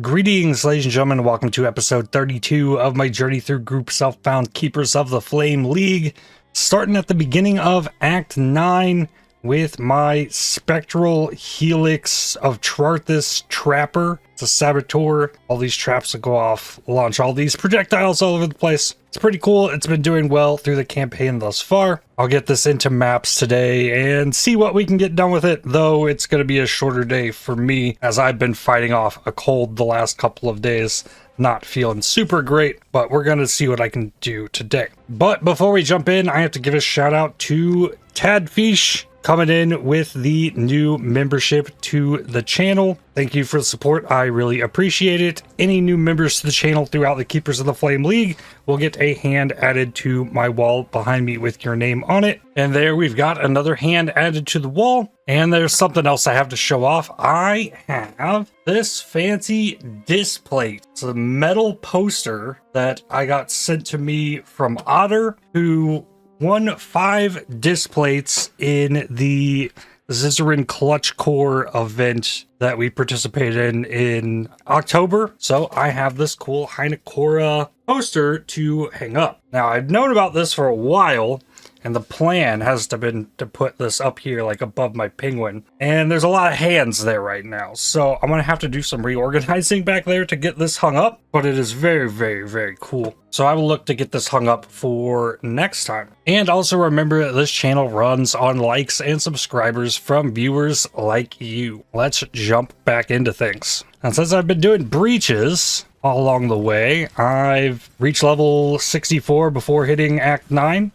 Greetings, ladies and gentlemen. Welcome to episode 32 of my journey through Group Self-Found Keepers of the Flame League. Starting at the beginning of Act 9 with my Spectral Helix of Trarthus Trapper. It's a Saboteur. All these traps that go off launch all these projectiles all over the place. It's pretty cool. It's been doing well through the campaign thus far. I'll get this into maps today and see what we can get done with it, though it's going to be a shorter day for me as I've been fighting off a cold the last couple of days. Not feeling super great, but we're going to see what I can do today. But before we jump in, I have to give a shout out to Tadfish coming in with the new membership to the channel. Thank you for the support. I really appreciate it. Any new members to the channel throughout the Keepers of the Flame League will get a hand added to my wall behind me with your name on it. And there we've got another hand added to the wall. And there's something else I have to show off. I have this fancy disc plate. It's a metal poster that I got sent to me from Otter, who won 5 disc plates in the Zizarin Clutch Core event that we participated in October. So I have this cool Heinekora poster to hang up. Now, I've known about this for a while, and the plan has been to put this up here like above my penguin. And there's a lot of hands there right now. So I'm going to have to do some reorganizing back there to get this hung up. But it is very, very, very cool. So I will look to get this hung up for next time. And also remember that this channel runs on likes and subscribers from viewers like you. Let's jump back into things. And since I've been doing breaches all along the way, I've reached level 64 before hitting Act 9.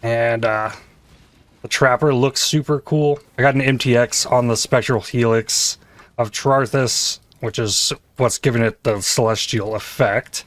And the Trapper looks super cool. I got an MTX on the Spectral Helix of Trarthus, which is what's giving it the celestial effect.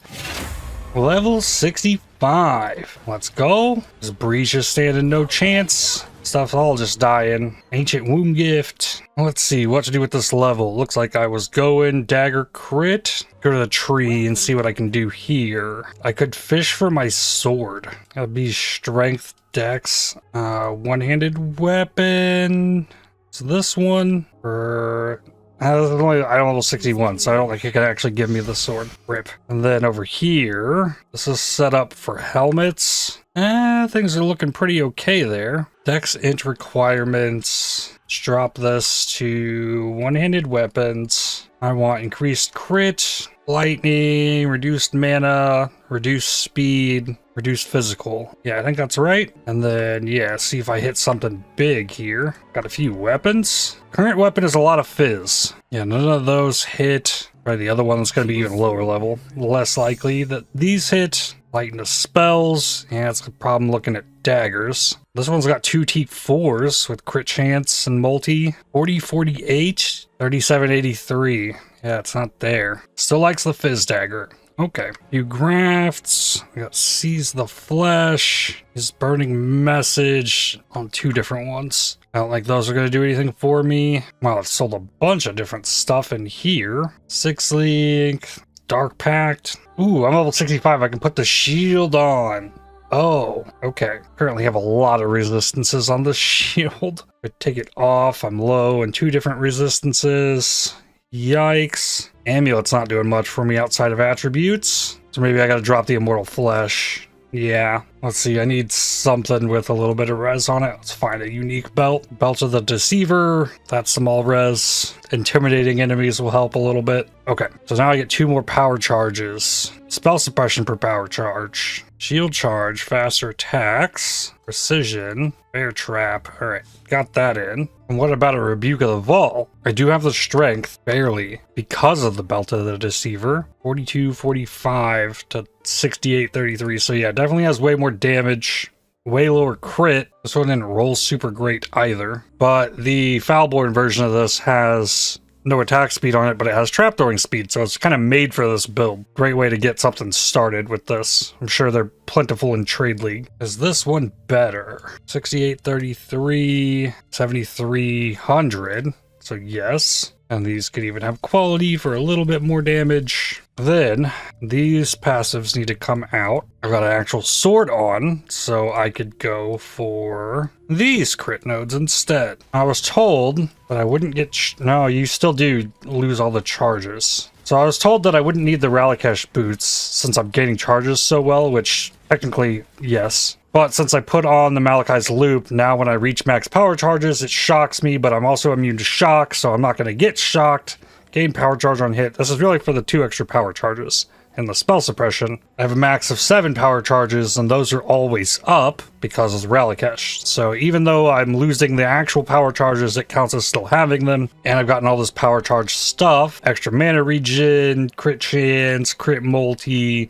Level 65. Let's go. This breach is standing no chance. Stuff's all just dying. Ancient Womb Gift. Let's see what to do with this level. Looks like I was going dagger crit. Go to the tree and see what I can do here. I could fish for my sword. That'd be strength, dex, one-handed weapon. So this one for I'm level 61, so I don't think it can actually give me the sword. Rip. And then over here, this is set up for helmets. Things are looking pretty okay there. Dex int requirements. Let's drop this to one-handed weapons. I want increased crit, lightning, reduced mana, reduced speed, reduced physical. Yeah, I think that's right. And then, yeah, see if I hit something big here. Got a few weapons. Current weapon is a lot of fizz. Yeah, none of those hit. Right, the other one's going to be even lower level. Less likely that these hit. Lighten the spells. Yeah, it's a problem looking at daggers. This one's got 2 T4s with crit chance and multi. 40, 48, 37, 83. Yeah, it's not there. Still likes the fizz dagger. Okay. Few grafts. We got Seize the Flesh. His Burning Message on 2 different ones. I don't think those are going to do anything for me. Well, I've sold a bunch of different stuff in here. 6 Link. Dark Pact. Ooh, I'm level 65. I can put the shield on. Oh, okay. Currently have a lot of resistances on this shield. I take it off. I'm low in 2 different resistances. Yikes. Amulet's not doing much for me outside of attributes. So maybe I gotta drop the Immortal Flesh. Yeah. Let's see. I need something with a little bit of res on it. Let's find a unique belt. Belt of the Deceiver. That's some all res. Intimidating enemies will help a little bit. Okay. So now I get 2 more power charges. Spell suppression per power charge. Shield charge. Faster attacks. Precision. Bear trap. Alright. Got that in. And what about a Rebuke of the Vaal? I do have the strength, barely, because of the Belt of the Deceiver. 42, 45 to 68, 33. So yeah, definitely has way more damage, way lower crit. This one didn't roll super great either. But the Foulborn version of this has no attack speed on it, but it has trapdooring speed, so it's kind of made for this build. Great way to get something started with this. I'm sure they're plentiful in Trade League. Is this one better? 6833, 7300. So yes. And these could even have quality for a little bit more damage. Then these passives need to come out. I've got an actual sword on, so I could go for these crit nodes instead. I was told that I wouldn't get... No, you still do lose all the charges. So I was told that I wouldn't need the Malachai boots since I'm gaining charges so well, which technically, yes. But since I put on the Malachai's loop, now when I reach max power charges, it shocks me, but I'm also immune to shock, so I'm not going to get shocked. Gain power charge on hit. This is really for the 2 extra power charges. And the spell suppression, I have a max of 7 power charges, and those are always up because of the Malachai. So even though I'm losing the actual power charges, it counts as still having them. And I've gotten all this power charge stuff, extra mana regen, crit chance, crit multi,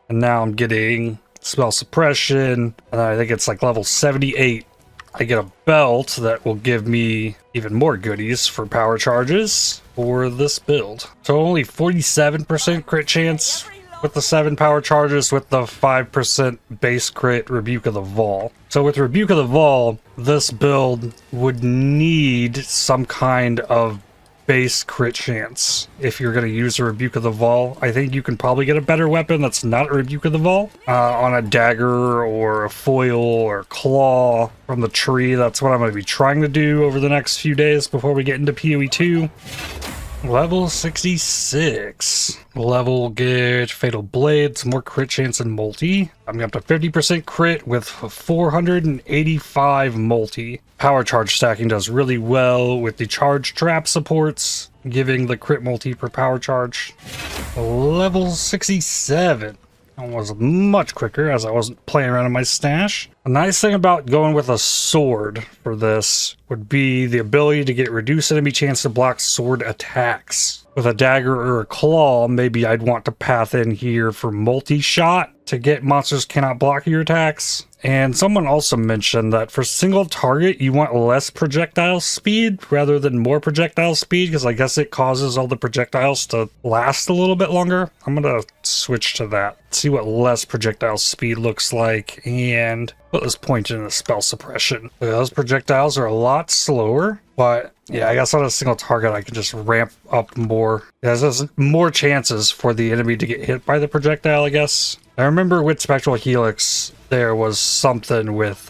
and now I'm getting spell suppression, and I think it's like level 78. I get a belt that will give me even more goodies for power charges for this build. So only 47% crit chance with the 7 power charges with the 5% base crit Rebuke of the Vaal. So with Rebuke of the Vaal, this build would need some kind of base crit chance if you're going to use a Rebuke of the Vaal. I think you can probably get a better weapon that's not a Rebuke of the Vaal on a dagger or a foil or claw from the tree. That's what I'm going to be trying to do over the next few days before we get into PoE 2. Level 66. Level will get Fatal Blades, more crit chance and multi. I'm up to 50% crit with 485 multi. Power charge stacking does really well with the charge trap supports, giving the crit multi per power charge. Level 67. Was much quicker as I wasn't playing around in my stash. A nice thing about going with a sword for this would be the ability to get reduced enemy chance to block sword attacks. With a dagger or a claw, maybe I'd want to path in here for multi-shot to get monsters cannot block your attacks. And someone also mentioned that for single target, you want less projectile speed rather than more projectile speed, because I guess it causes all the projectiles to last a little bit longer. I'm going to switch to that, see what less projectile speed looks like, and put this point in a spell suppression. Those projectiles are a lot slower, but yeah, I guess on a single target, I can just ramp up more. There's more chances for the enemy to get hit by the projectile, I guess. I remember with Spectral Helix, there was something with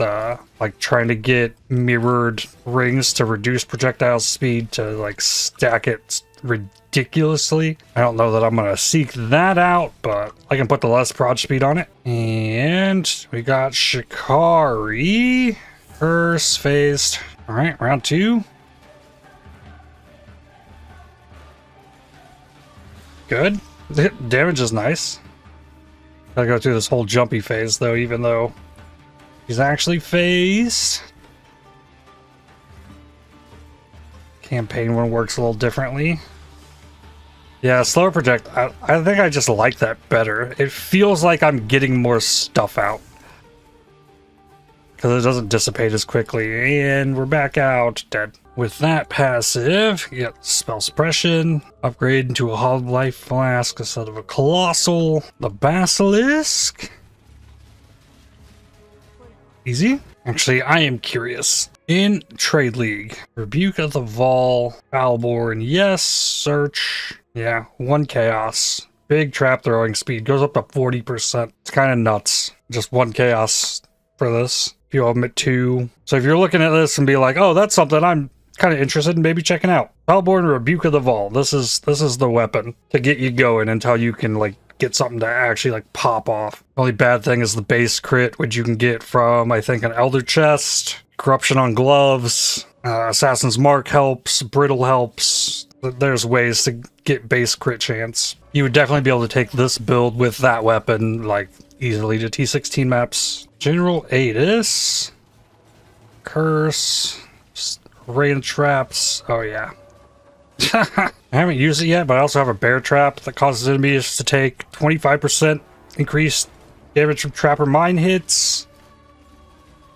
like trying to get mirrored rings to reduce projectile speed to like stack it ridiculously. I don't know that I'm gonna seek that out, but I can put the less prod speed on it. And we got Shikari, curse phased. All right, round 2. Good. The damage is nice. Gotta go through this whole jumpy phase though, even though he's actually phased. Campaign one works a little differently. Yeah, slower project. I think I just like that better. It feels like I'm getting more stuff out, because it doesn't dissipate as quickly. And we're back out, dead. With that passive, you get spell suppression, upgrade into a Hollow Life Flask instead of a Colossal. The Basilisk. Easy. Actually, I am curious. In Trade League, Rebuke of the Vaal, Foulborn, yes, search. Yeah, 1 chaos. Big trap throwing speed, goes up to 40%. It's kind of nuts. Just 1 chaos for this. You have them at 2. So if you're looking at this and be like, oh, that's something I'm kind of interested in maybe checking out. Foulborn Rebuke of the Vaal. This is the weapon to get you going until you can like get something to actually like pop off. Only bad thing is the base crit, which you can get from I think an Elder Chest, Corruption on Gloves, Assassin's Mark helps, Brittle helps. There's ways to get base crit chance. You would definitely be able to take this build with that weapon like easily to T10 Maps. General Aedis, Curse, Rain Traps. Oh yeah. I haven't used it yet, but I also have a Bear Trap that causes enemies to take 25% increased damage from trapper mine hits.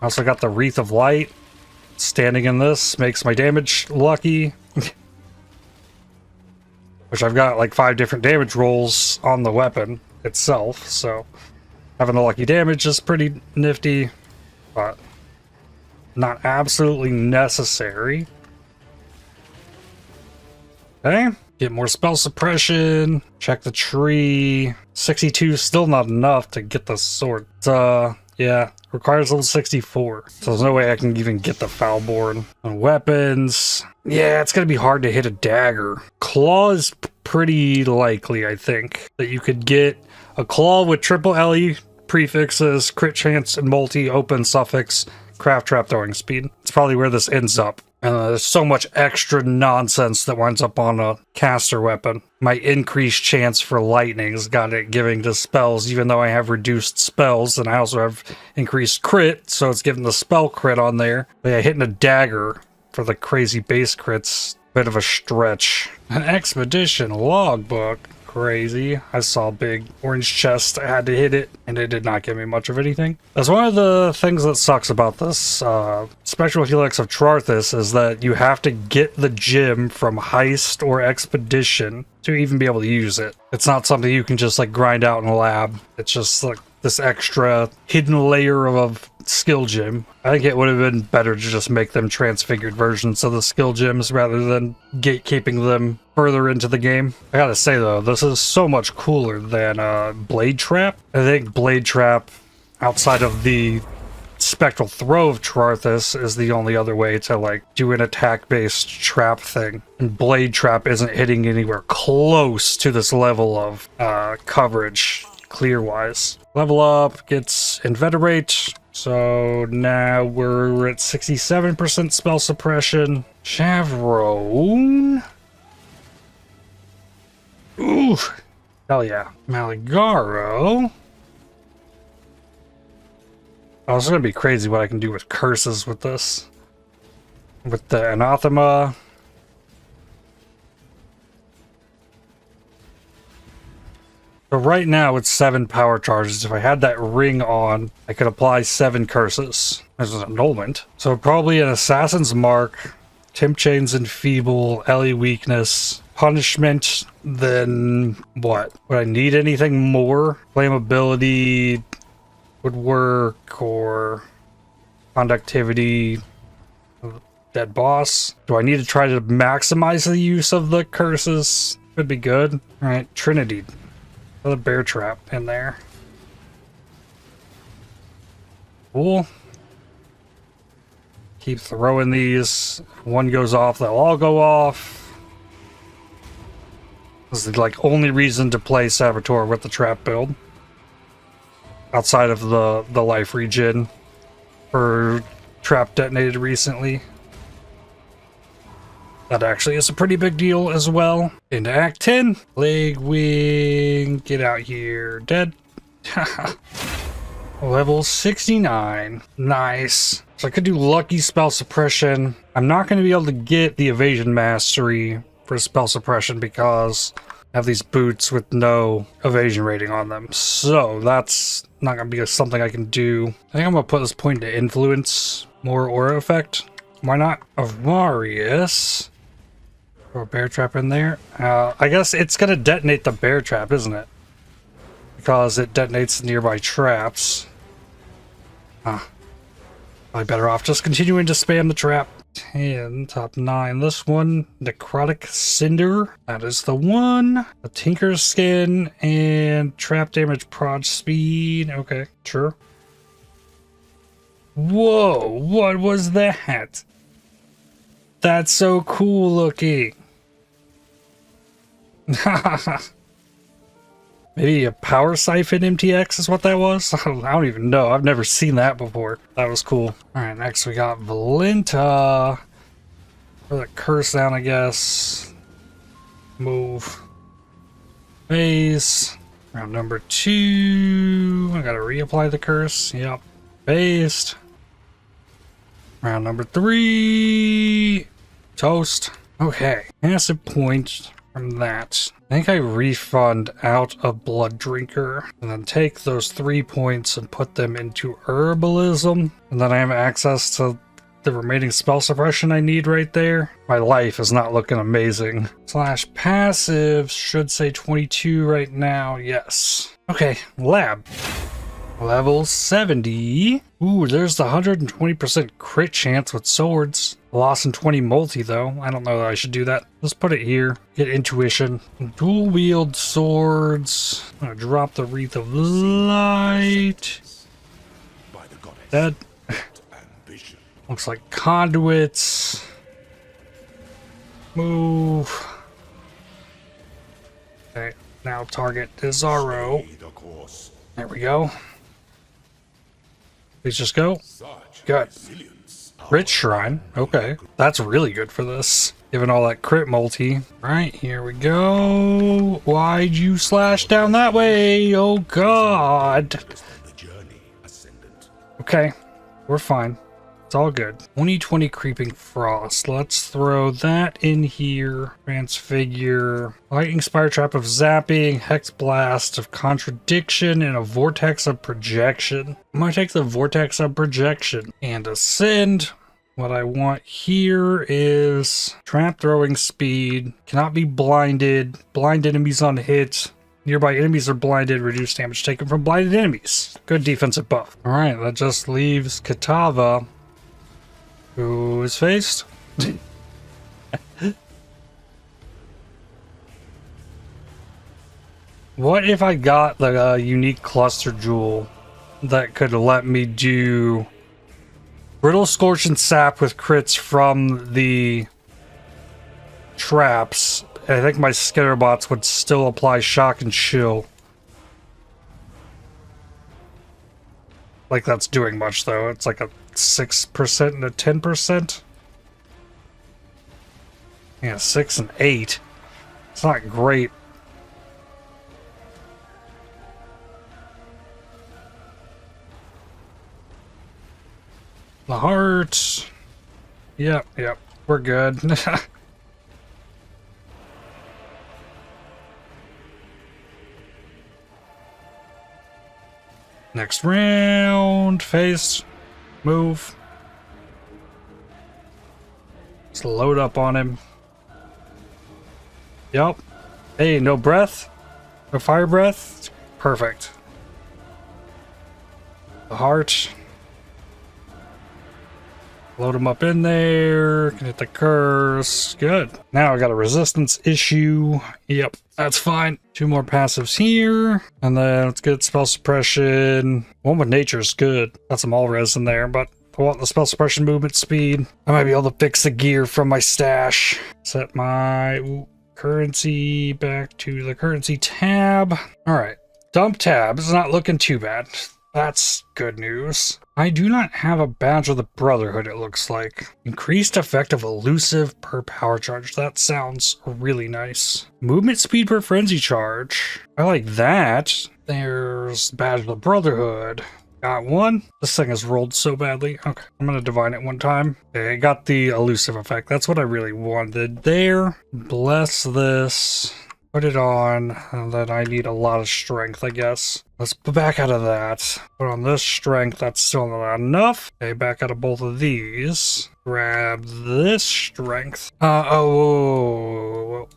I also got the Wreath of Light. Standing in this makes my damage lucky. Which I've got like 5 different damage rolls on the weapon itself, so having the lucky damage is pretty nifty, but not absolutely necessary. Okay, get more spell suppression, check the tree. 62 still not enough to get the sword. Yeah, requires level 64. So there's no way I can even get the Foulborn. On weapons, yeah, it's gonna be hard to hit a dagger. Claw is pretty likely, I think, that you could get a claw with triple LE prefixes, crit chance, and multi open suffix, craft trap throwing speed. It's probably where this ends up. There's so much extra nonsense that winds up on a caster weapon. My increased chance for lightning's got it giving to spells, even though I have reduced spells, and I also have increased crit, so it's giving the spell crit on there. But yeah, hitting a dagger for the crazy base crits, bit of a stretch. An expedition logbook. Crazy. I saw a big orange chest. I had to hit it, and it did not give me much of anything. That's one of the things that sucks about this Spectral Helix of Trarthus, is that you have to get the gem from heist or expedition to even be able to use it. It's not something you can just like grind out in a lab. It's just like this extra hidden layer of skill gem. I think it would have been better to just make them transfigured versions of the skill gems rather than gatekeeping them further into the game. I gotta say though, this is so much cooler than Blade Trap. I think Blade Trap, outside of the Spectral Throw of Trarthus, is the only other way to like do an attack-based trap thing. And Blade Trap isn't hitting anywhere close to this level of coverage clear-wise. Level up, gets Inveterate. So now we're at 67% spell suppression. Chavron. Ooh. Hell yeah. Malagaro. Oh, it's gonna be crazy what I can do with curses with this. With the Anathema. So right now it's 7 power charges. If I had that ring on, I could apply 7 curses as an annulment. So probably an Assassin's Mark, Temp Chains Enfeeble, LE Weakness, Punishment, then what? Would I need anything more? Flammability would work, or Conductivity, Dead Boss. Do I need to try to maximize the use of the curses? Could be good. Alright, Trinity. Another bear trap in there. Cool. Keep throwing these. If one goes off, they'll all go off. This is the like only reason to play Saboteur with the trap build. Outside of the life regen for trap detonated recently. That actually is a pretty big deal as well. Into Act 10. Plague Wing. Get out here. Dead. Level 69. Nice. So I could do Lucky Spell Suppression. I'm not going to be able to get the Evasion Mastery for Spell Suppression because I have these boots with no evasion rating on them. So that's not going to be something I can do. I think I'm going to put this point into Influence. More Aura Effect. Why not? Avarius. Throw a bear trap in there. I guess it's gonna detonate the bear trap, isn't it? Because it detonates nearby traps. Probably better off just continuing to spam the trap. 10, top 9. This one, Necrotic Cinder. That is the one. The Tinker's Skin and trap damage prod speed. Okay, sure. Whoa, what was that? That's so cool looking. Maybe a Power Siphon MTX is what that was? I don't even know. I've never seen that before. That was cool. Alright, next we got Valenta. Throw the curse down, I guess. Move. Phase. Round number 2. I gotta reapply the curse. Yep. Phased. Round number 3. Toast. Okay. Acid point from that. I think I refund out of Blood Drinker and then take those 3 points and put them into Herbalism. And then I have access to the remaining spell suppression I need right there. My life is not looking amazing. Slash passive should say 22 right now. Yes. Okay. Lab. Level 70. Ooh, there's the 120% crit chance with swords. Loss in 20 multi though. I don't know that I should do that. Let's put it here. Get intuition. Dual wield swords. I'm gonna drop the Wreath of Light. Dead. Looks like conduits. Move. Now target Bizarro. There we go. Please just go. Good. Crit Shrine. Okay. That's really good for this. Given all that crit multi. Right, here we go. Why'd you slash down that way? Oh, God. Okay. We're fine. It's all good. 2020 Creeping Frost. Let's throw that in here. Transfigure. Lightning Spire Trap of Zapping. Hex Blast of Contradiction. And a Vortex of Projection. I'm going to take the Vortex of Projection. And Ascend. What I want here is Trap Throwing Speed. Cannot be blinded. Blind enemies on hit. Nearby enemies are blinded. Reduce damage taken from blinded enemies. Good defensive buff. Alright, that just leaves Kitava, who is faced. What if I got the unique cluster jewel that could let me do Brittle Scorch and Sap with crits from the traps? I think my Skitterbots would still apply Shock and Chill. Like that's doing much though. It's like a 6% and a 10%. Yeah, 6 and 8. It's not great. The heart. Yep, we're good. Next round. Face. Move. Let's load up on him. Yep. Hey, no breath? No fire breath? Perfect. The heart. Load him up in there. Can hit the curse. Good. Now I got a resistance issue. Yep, that's fine. 2 more passives here. And then let's get spell suppression. One with nature is good. Got some all res in there, but I want the spell suppression movement speed. I might be able to fix the gear from my stash. Set my currency back to the currency tab. All right. Dump tab is not looking too bad. That's good news. I do not have a badge of the Brotherhood, it looks like. Increased effect of elusive per power charge. That sounds really nice. Movement speed per frenzy charge. I like that. There's badge of the Brotherhood. Got one. This thing has rolled so badly. Okay, I'm gonna divine it one time. Okay, I got the elusive effect. That's what I really wanted there. Bless this. Put it on, and then I need a lot of strength, I guess. Let's back out of that. Put on this strength, that's still not enough. Okay, back out of both of these. Grab this strength. Whoa.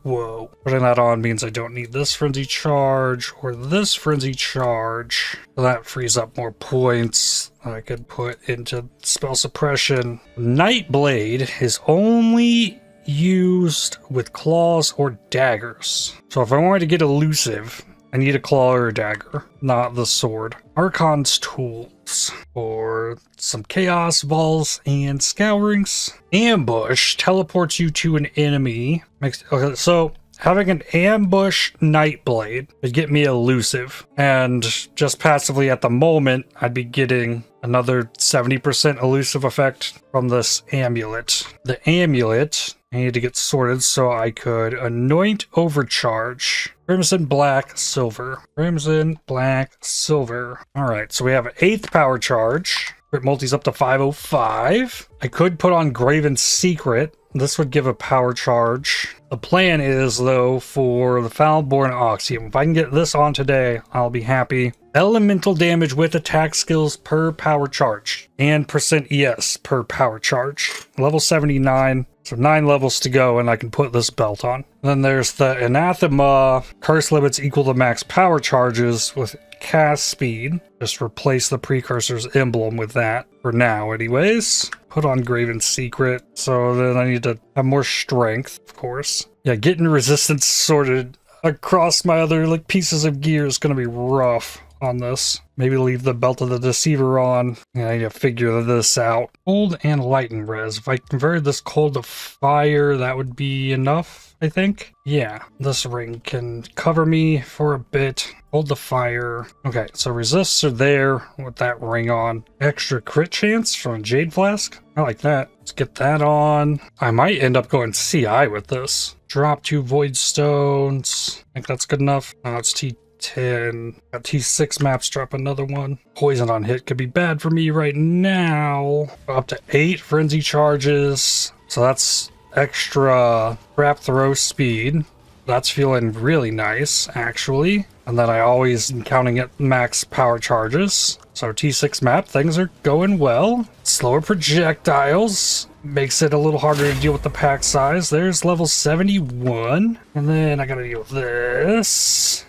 Putting that on means I don't need this frenzy charge or this frenzy charge. So that frees up more points I could put into spell suppression. Nightblade is only used with claws or daggers. So if I wanted to get elusive, I need a claw or a dagger, not the sword. Archon's tools or some chaos balls and scourings. Ambush teleports you to an enemy. Okay, so having an ambush Nightblade would get me elusive, and just passively at the moment I'd be getting another 70% elusive effect from this amulet. The amulet I need to get sorted so I could anoint overcharge. Crimson, black, silver. Crimson, black, silver. Alright, so we have an 8th power charge. Crit multi's up to 505. I could put on Graven Secret. This would give a power charge. The plan is, though, for the Foulborn Auxium. If I can get this on today, I'll be happy. Elemental damage with attack skills per power charge. And percent ES per power charge. Level 79. So 9 levels to go, and I can put this belt on. Then there's the Anathema. Curse limits equal to max power charges with cast speed. Just replace the Precursor's emblem with that. For now, anyways. Put on Graven Secret. So then I need to have more strength, of course. Yeah, getting resistance sorted across my other pieces of gear is going to be rough. on this. Maybe leave the Belt of the Deceiver on. Yeah, I need to figure this out. Cold and lightning res. If I converted this cold to fire, that would be enough, I think. Yeah, this ring can cover me for a bit. Hold the fire. Okay, so resists are there with that ring on. Extra crit chance from a Jade Flask. I like that. Let's get that on. I might end up going CI with this. Drop 2 Void Stones. I think that's good enough. Now it's T10. Got T6 maps, drop another one. Poison on hit could be bad for me right now. Up to 8 Frenzy Charges. So that's extra trap throw speed. That's feeling really nice, actually. And then I always am counting at max power charges. So T6 map, things are going well. Slower projectiles makes it a little harder to deal with the pack size. There's level 71. And then I gotta deal with this.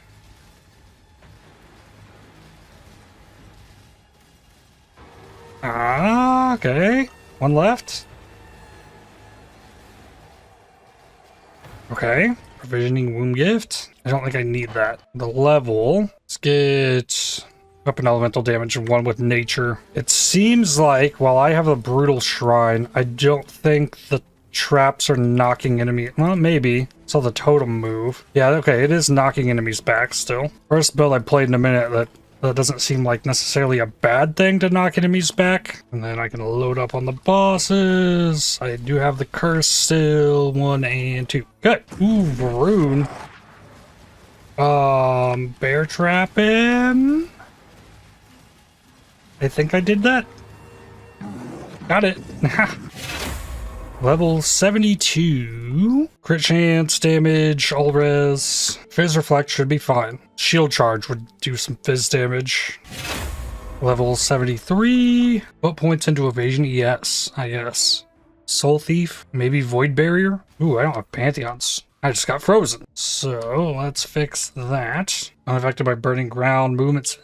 Ah, okay. One left. Okay. Provisioning Womb Gift. I don't think I need that. The level. Let's get weapon elemental damage and 1 with nature. It seems like while I have a brutal shrine, I don't think the traps are knocking enemy. Well, maybe. Saw the totem move. Yeah, okay, it is knocking enemies back still. First build I played in a minute that doesn't seem like necessarily a bad thing to knock enemies back. And then I can load up on the bosses. I do have the curse still. 1 and 2. Good. Ooh, Varun. Bear trap him. I think I did that. Got it. Level 72. Crit chance, damage, all res. Fizz reflect should be fine. Shield charge would do some fizz damage. Level 73. Put points into evasion ES, I guess. Soul thief, maybe void barrier. Ooh, I don't have pantheons. I just got frozen. So let's fix that. Unaffected by burning ground. Movements.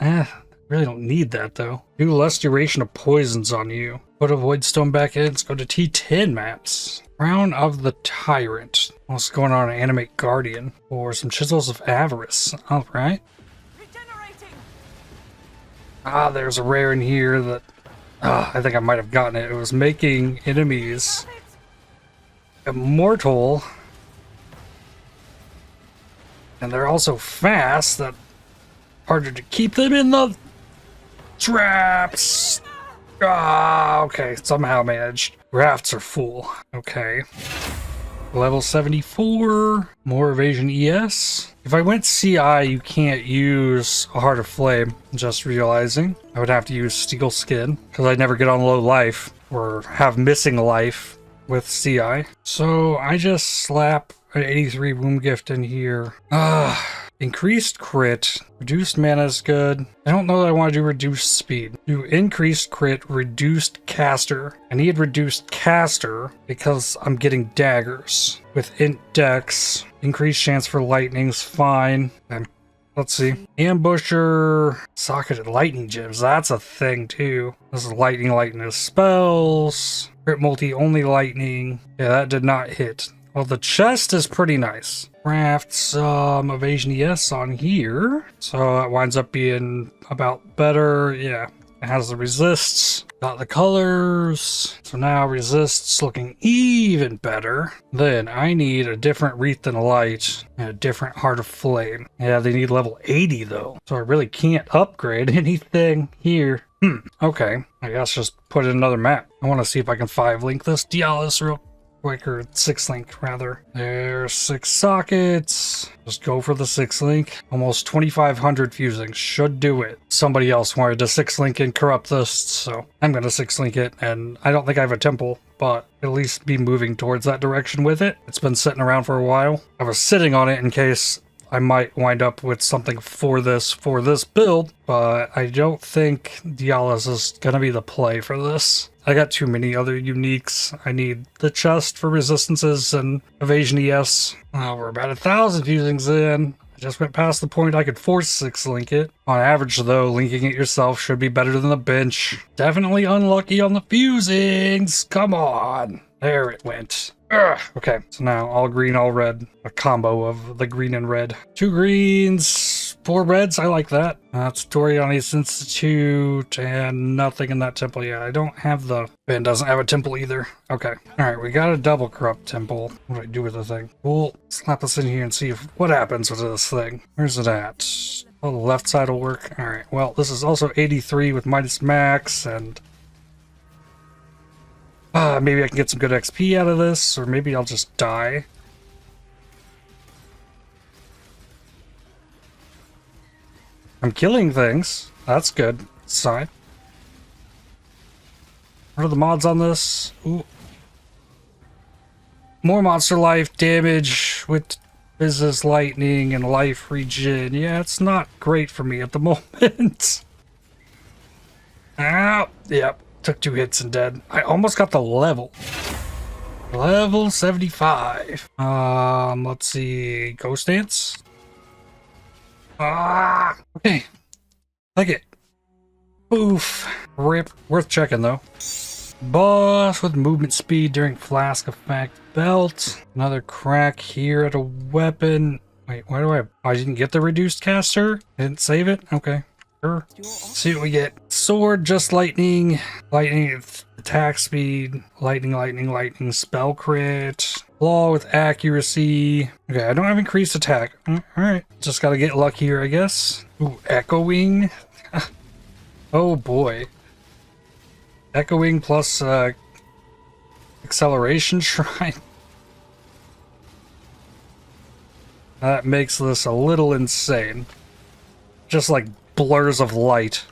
Really don't need that though. Do less duration of poisons on you. Put a void stone back in. Let's go to T10 maps. Crown of the Tyrant. What's going on? Animate Guardian. Or some Chisels of Avarice. Alright. Ah, there's a rare in here that I think I might have gotten it. It was making enemies immortal. And they're also fast that harder to keep them in the traps. Ah, okay, somehow managed. Rafts are full. Okay. Level 74. More evasion ES. If I went CI, you can't use a Heart of Flame. Just realizing. I would have to use Steel Skin because I'd never get on low life or have missing life with CI. So I just slap an 83 Womb Gift in here. Increased crit. Reduced mana is good. I don't know that I want to do reduced speed. Do increased crit, reduced caster. I need reduced caster because I'm getting daggers. With int dex, increased chance for lightning's fine. And let's see. Ambusher, socketed lightning gems. That's a thing too. This is lightning spells. Crit multi only lightning. Yeah, that did not hit. Well, the chest is pretty nice. Craft some evasion ES on here. So that winds up being about better. Yeah, it has the resists. Got the colors. So now resists looking even better. Then I need a different Wreath and Light and a different Heart of Flame. Yeah, they need level 80 though. So I really can't upgrade anything here. Okay, I guess just put in another map. I want to see if I can 5-link this Dialis real quick, or 6-link rather. There's 6 sockets. Just go for the 6-link. Almost 2,500 fusing should do it. Somebody else wanted to 6-link and corrupt this, so I'm gonna 6-link it. And I don't think I have a temple, but at least be moving towards that direction with it. It's been sitting around for a while. I was sitting on it in case I might wind up with something for this build, but I don't think Dialis is gonna be the play for this. I got too many other uniques. I need the chest for resistances and evasion ES. We're about 1,000 fusings in. I just went past the point I could force 6-link it. On average though, linking it yourself should be better than the bench. Definitely unlucky on the fusings. Come on. There it went. Ugh. Okay, so now all green, all red. A combo of the green and red. 2 greens. 4 reds, I like that. That's Doriani's Institute and nothing in that temple yet. I don't have the... Ben doesn't have a temple either. Okay. Alright, we got a double corrupt temple. What do I do with the thing? We'll slap this in here and see what happens with this thing. Where's it at? Oh, the left side will work. Alright, well, this is also 83 with minus max, and... maybe I can get some good XP out of this, or maybe I'll just die. I'm killing things. That's good. Sign. What are the mods on this? Ooh. More monster life damage with business lightning and life regen. Yeah, it's not great for me at the moment. Ow. Yep. Took 2 hits and dead. I almost got the level. Level 75. Let's see. Ghost Dance. Okay. Like it. Oof. Rip. Worth checking though. Boss with movement speed during flask effect. Belt. Another crack here at a weapon. Wait, why do I didn't get the reduced caster? I didn't save it? Okay. Sure. See what we get. Sword, just lightning. Lightning attack speed. Lightning, spell crit. Claw with accuracy. Okay, I don't have increased attack. Alright. Just gotta get luckier, I guess. Ooh, echoing. Oh boy. Echoing plus acceleration shrine. That makes this a little insane. Just like blurs of light.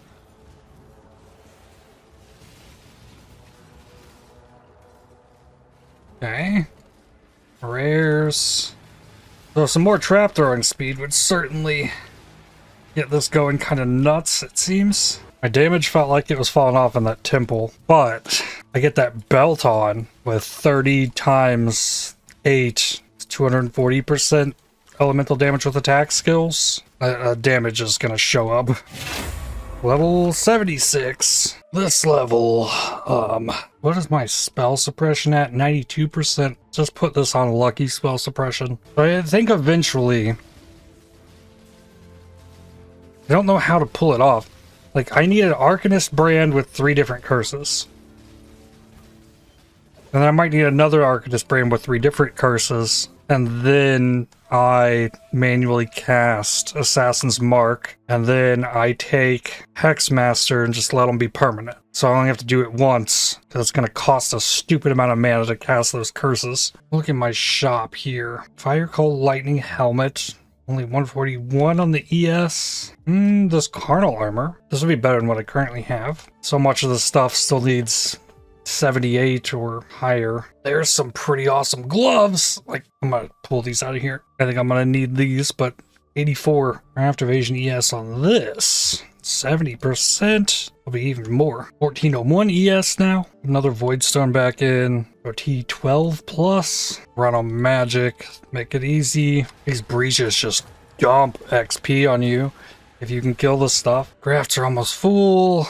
Okay. Rares. So some more trap throwing speed would certainly get this going kind of nuts, it seems. My damage felt like it was falling off in that temple, but I get that belt on with 30 times 8, 240% elemental damage with attack skills. Damage is gonna show up. Level 76. This level, what is my spell suppression at? 92%. Just put this on lucky spell suppression. I think eventually, I don't know how to pull it off. Like, I need an Arcanist brand with 3 different curses. And then I might need another Arcanist brand with 3 different curses. And then I manually cast Assassin's Mark. And then I take Hexmaster and just let them be permanent. So I only have to do it once, because it's going to cost a stupid amount of mana to cast those curses. Look at my shop here. Fire Cold Lightning Helmet. Only 141 on the ES. This Carnal Armor. This would be better than what I currently have. So much of this stuff still needs 78 or higher. There's some pretty awesome gloves. Like, I'm gonna pull these out of here. I think I'm gonna need these, but 84 craft evasion ES on this. 70%. Will be even more. 1401 ES now. Another Voidstone back in. Go T12 plus. Run on magic. Make it easy. These breaches just dump XP on you if you can kill this stuff. Crafts are almost full.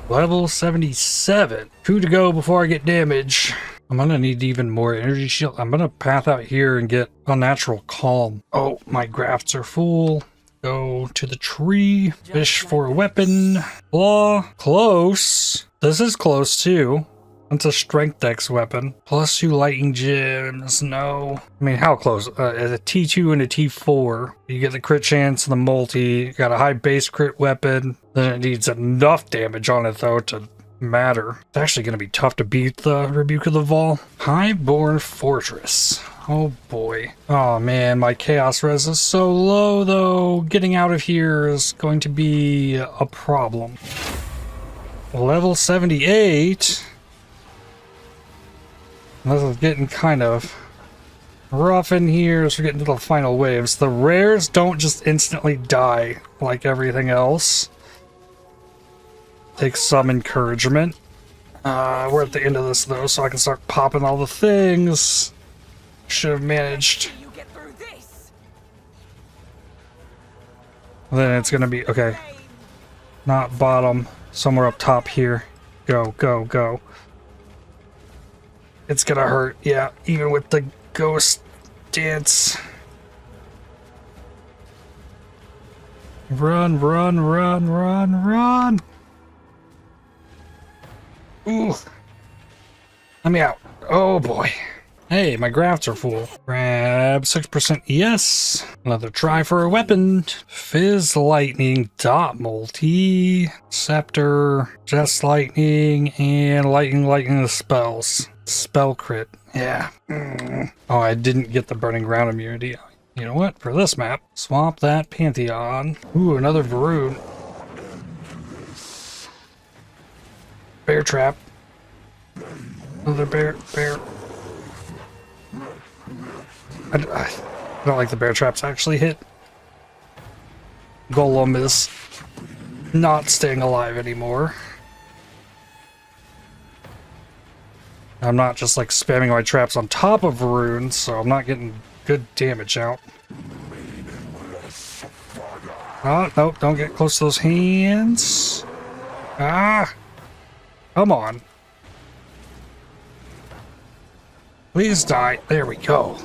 Level 77. 2 to go before I get damage. I'm gonna need even more energy shield. I'm gonna path out here and get Unnatural Calm. Oh, my grafts are full. Go to the tree. Fish for a weapon. Claw. Close. This is close too. It's a strength dex weapon. +2 lightning gems. No. I mean, how close? A T2 and a T4. You get the crit chance and the multi. You got a high base crit weapon. Then it needs enough damage on it though to matter. It's actually going to be tough to beat the Rebuke of the Vaal. Highborn Fortress. Oh boy. Oh man, my chaos res is so low though. Getting out of here is going to be a problem. Level 78. This is getting kind of rough in here as we're getting to the final waves. The rares don't just instantly die like everything else. Take some encouragement. We're at the end of this though, so I can start popping all the things. Should have managed. Then it's gonna be okay. Not bottom, somewhere up top here. Go, go, go. It's gonna hurt, yeah, even with the ghost dance. Run, run, run, run, run. Ooh. Let me out. Oh boy. Hey, my grafts are full. Grab 6% yes. Another try for a weapon. Fizz Lightning, Dot Multi, Scepter, Just Lightning, and Lightning the spells. Spell crit. Yeah. Oh, I didn't get the Burning Ground immunity. You know what? For this map, swap that Pantheon. Ooh, another Varun. Bear trap. Another bear. I don't like the bear traps actually hit. Golem is not staying alive anymore. I'm not just like spamming my traps on top of Varun, so I'm not getting good damage out. Oh, nope, don't get close to those hands. Ah! Come on. Please die. There we go.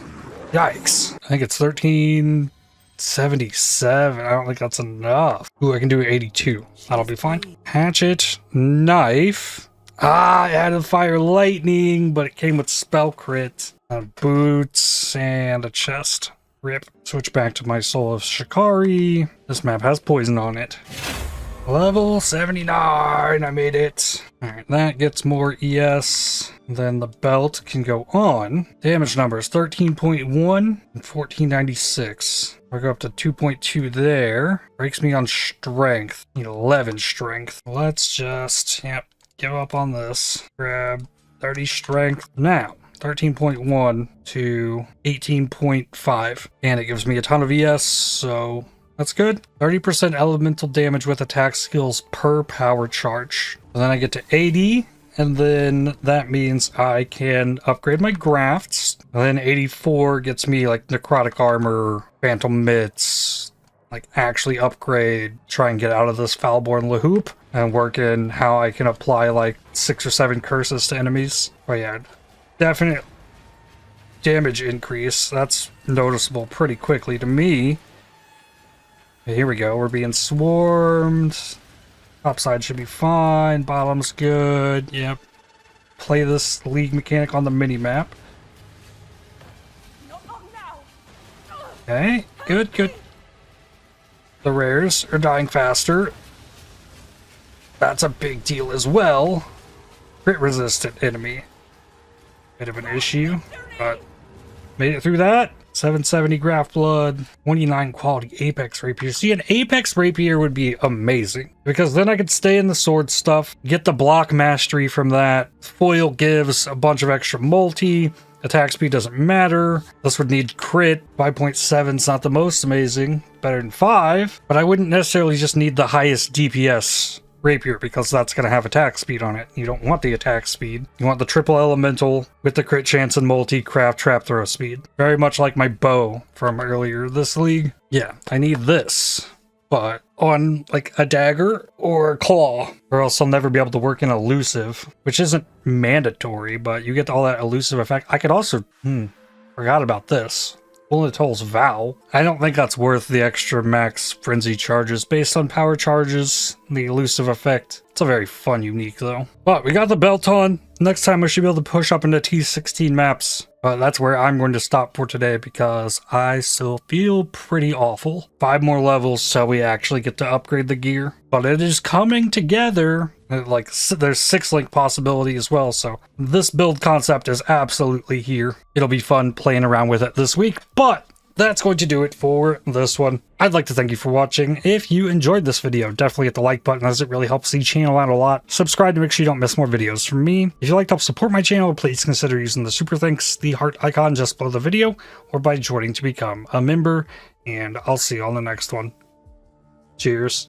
Yikes. I think it's 1377. I don't think that's enough. Ooh, I can do 82. That'll be fine. Hatchet, knife. Ah, I added fire lightning, but it came with spell crit. Boots and a chest. Rip. Switch back to my Soul of Shikari. This map has poison on it. Level 79. I made it. Alright, that gets more ES. Then the belt can go on. Damage numbers 13.1 and 1496. I go up to 2.2 there. Breaks me on strength. Need 11 strength. Let's just, give up on this. Grab 30 strength. Now, 13.1 to 18.5. And it gives me a ton of ES, so that's good. 30% elemental damage with attack skills per power charge. And then I get to 80. And then that means I can upgrade my grafts. And then 84 gets me like necrotic armor, phantom mitts, like actually upgrade, try and get out of this Foulborn Lahoop, and work in how I can apply like 6 or 7 curses to enemies. Oh yeah, definite damage increase. That's noticeable pretty quickly to me. Okay, here we go, we're being swarmed. Top side should be fine, bottom's good, yep. Play this league mechanic on the mini-map. Okay, good. The rares are dying faster. That's a big deal as well. Crit resistant enemy. Bit of an issue, but made it through that. 770 Graft Blood, 29 quality Apex Rapier. See, an Apex Rapier would be amazing, because then I could stay in the sword stuff, get the block mastery from that. Foil gives a bunch of extra multi. Attack speed doesn't matter. This would need crit. 5.7 is not the most amazing. Better than 5, but I wouldn't necessarily just need the highest DPS rapier, because that's going to have attack speed on it. You don't want the attack speed. You want the triple elemental with the crit chance and multi-craft trap throw speed. Very much like my bow from earlier this league. Yeah, I need this, but on like a dagger or a claw, or else I'll never be able to work in elusive, which isn't mandatory, but you get all that elusive effect. I could also, forgot about this. Toll's Vaal. I don't think that's worth the extra max frenzy charges based on power charges, the elusive effect. It's a very fun unique though. But we got the belt on. Next time I should be able to push up into T16 maps. But that's where I'm going to stop for today, because I still feel pretty awful. 5 more levels so we actually get to upgrade the gear. But it is coming together. Like, there's 6-link possibility as well, so this build concept is absolutely here. It'll be fun playing around with it this week, but that's going to do it for this one. I'd like to thank you for watching. If you enjoyed this video, definitely hit the like button, as it really helps the channel out a lot. Subscribe to make sure you don't miss more videos from me. If you'd like to help support my channel, please consider using the super thanks, the heart icon just below the video, or by joining to become a member, and I'll see you on the next one. Cheers.